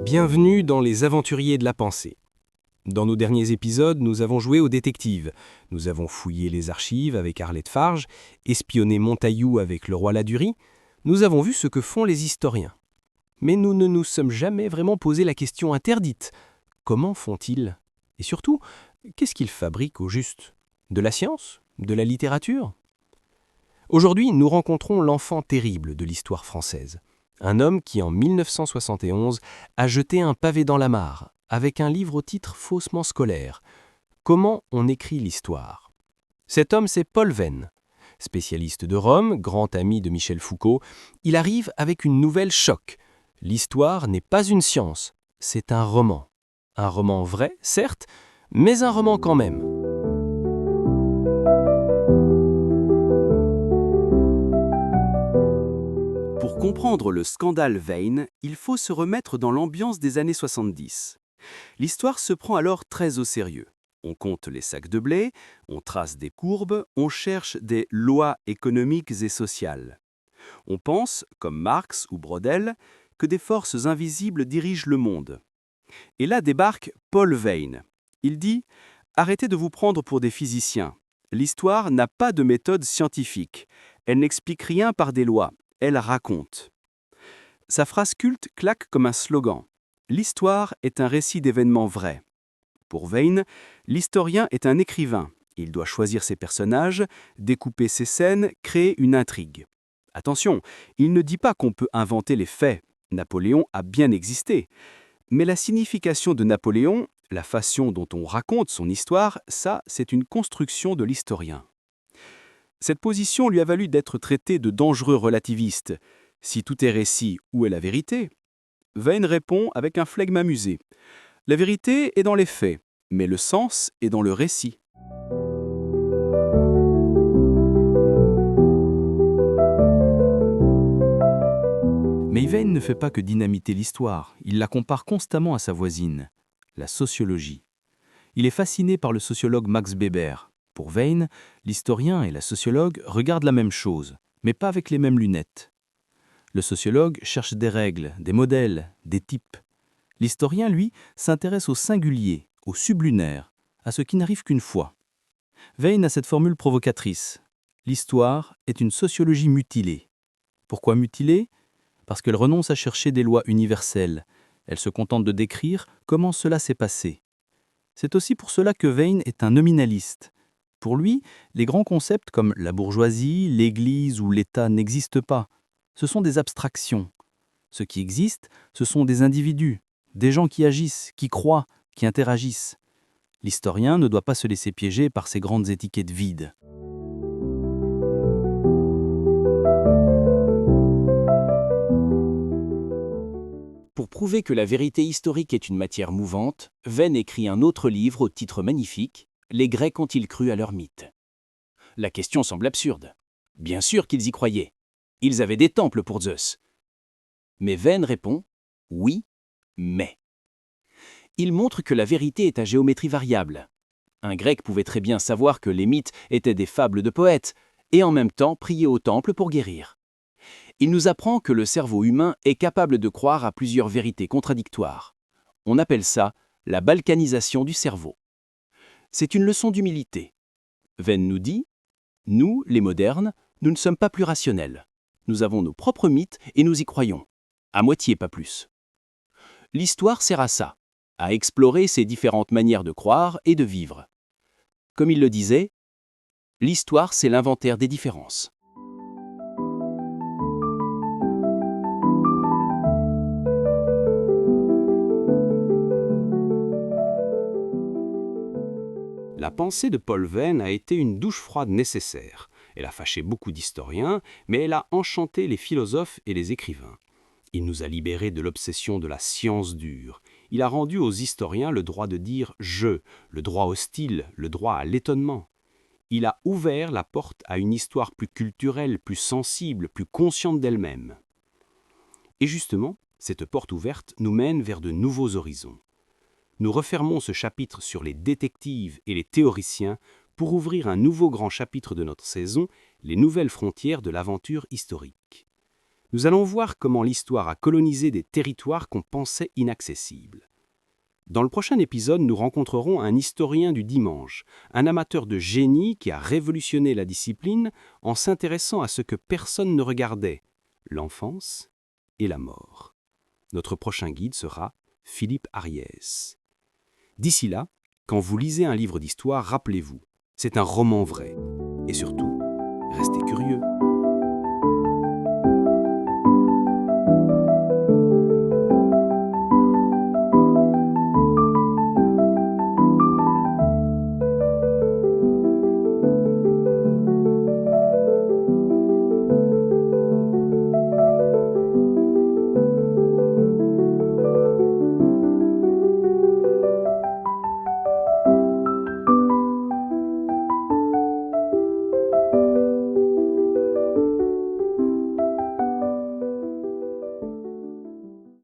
Bienvenue dans les aventuriers de la pensée. Dans nos derniers épisodes, nous avons joué aux détectives. Nous avons fouillé les archives avec Arlette Farge, espionné Montaillou avec le roi Ladurie. Nous avons vu ce que font les historiens. Mais nous ne nous sommes jamais vraiment posé la question interdite. Comment font-ils? Et surtout, qu'est-ce qu'ils fabriquent au juste? De la science? De la littérature? Aujourd'hui, nous rencontrons l'enfant terrible de l'histoire française. Un homme qui, en 1971, a jeté un pavé dans la mare, avec un livre au titre faussement scolaire. Comment on écrit l'histoire? Cet homme, c'est Paul Venn. Spécialiste de Rome, grand ami de Michel Foucault, il arrive avec une nouvelle choc. L'histoire n'est pas une science, c'est un roman. Un roman vrai, certes, mais un roman quand même. Pour comprendre le scandale Veyne, il faut se remettre dans l'ambiance des années 70. L'histoire se prend alors très au sérieux. On compte les sacs de blé, on trace des courbes, on cherche des lois économiques et sociales. On pense, comme Marx ou Brodel, que des forces invisibles dirigent le monde. Et là débarque Paul Veyne. Il dit « Arrêtez de vous prendre pour des physiciens. L'histoire n'a pas de méthode scientifique. Elle n'explique rien par des lois. Elle raconte. » Sa phrase culte claque comme un slogan. L'histoire est un récit d'événements vrais. Pour Veyne, l'historien est un écrivain. Il doit choisir ses personnages, découper ses scènes, créer une intrigue. Attention, il ne dit pas qu'on peut inventer les faits. Napoléon a bien existé. Mais la signification de Napoléon, la façon dont on raconte son histoire, ça, c'est une construction de l'historien. Cette position lui a valu d'être traité de dangereux relativiste. Si tout est récit, où est la vérité? Veyne répond avec un flegme amusé. La vérité est dans les faits, mais le sens est dans le récit. Mais Veyne ne fait pas que dynamiter l'histoire, il la compare constamment à sa voisine, la sociologie. Il est fasciné par le sociologue Max Weber. Pour Veyne, l'historien et la sociologue regardent la même chose, mais pas avec les mêmes lunettes. Le sociologue cherche des règles, des modèles, des types. L'historien, lui, s'intéresse au singulier, au sublunaire, à ce qui n'arrive qu'une fois. Veyne a cette formule provocatrice. L'histoire est une sociologie mutilée. Pourquoi mutilée? Parce qu'elle renonce à chercher des lois universelles. Elle se contente de décrire comment cela s'est passé. C'est aussi pour cela que Veyne est un nominaliste. Pour lui, les grands concepts comme la bourgeoisie, l'Église ou l'État n'existent pas. Ce sont des abstractions. Ce qui existe, ce sont des individus, des gens qui agissent, qui croient, qui interagissent. L'historien ne doit pas se laisser piéger par ces grandes étiquettes vides. Pour prouver que la vérité historique est une matière mouvante, Veyne écrit un autre livre au titre magnifique, « Les Grecs ont-ils cru à leur mythe ?» La question semble absurde. Bien sûr qu'ils y croyaient. Ils avaient des temples pour Zeus. Mais Veyne répond « Oui, mais ». Il montre que la vérité est à géométrie variable. Un Grec pouvait très bien savoir que les mythes étaient des fables de poètes, et en même temps prier au temple pour guérir. Il nous apprend que le cerveau humain est capable de croire à plusieurs vérités contradictoires. On appelle ça la balkanisation du cerveau. C'est une leçon d'humilité. Veyne nous dit « Nous, les modernes, nous ne sommes pas plus rationnels. Nous avons nos propres mythes et nous y croyons. À moitié, pas plus. » L'histoire sert à ça, à explorer ces différentes manières de croire et de vivre. Comme il le disait, l'histoire, c'est l'inventaire des différences. La pensée de Paul Venn a été une douche froide nécessaire. Elle a fâché beaucoup d'historiens, mais elle a enchanté les philosophes et les écrivains. Il nous a libérés de l'obsession de la science dure. Il a rendu aux historiens le droit de dire « je », le droit au style, le droit à l'étonnement. Il a ouvert la porte à une histoire plus culturelle, plus sensible, plus consciente d'elle-même. Et justement, cette porte ouverte nous mène vers de nouveaux horizons. Nous refermons ce chapitre sur les détectives et les théoriciens pour ouvrir un nouveau grand chapitre de notre saison, les nouvelles frontières de l'aventure historique. Nous allons voir comment l'histoire a colonisé des territoires qu'on pensait inaccessibles. Dans le prochain épisode, nous rencontrerons un historien du dimanche, un amateur de génie qui a révolutionné la discipline en s'intéressant à ce que personne ne regardait, l'enfance et la mort. Notre prochain guide sera Philippe Ariès. D'ici là, quand vous lisez un livre d'histoire, rappelez-vous, c'est un roman vrai. Et surtout,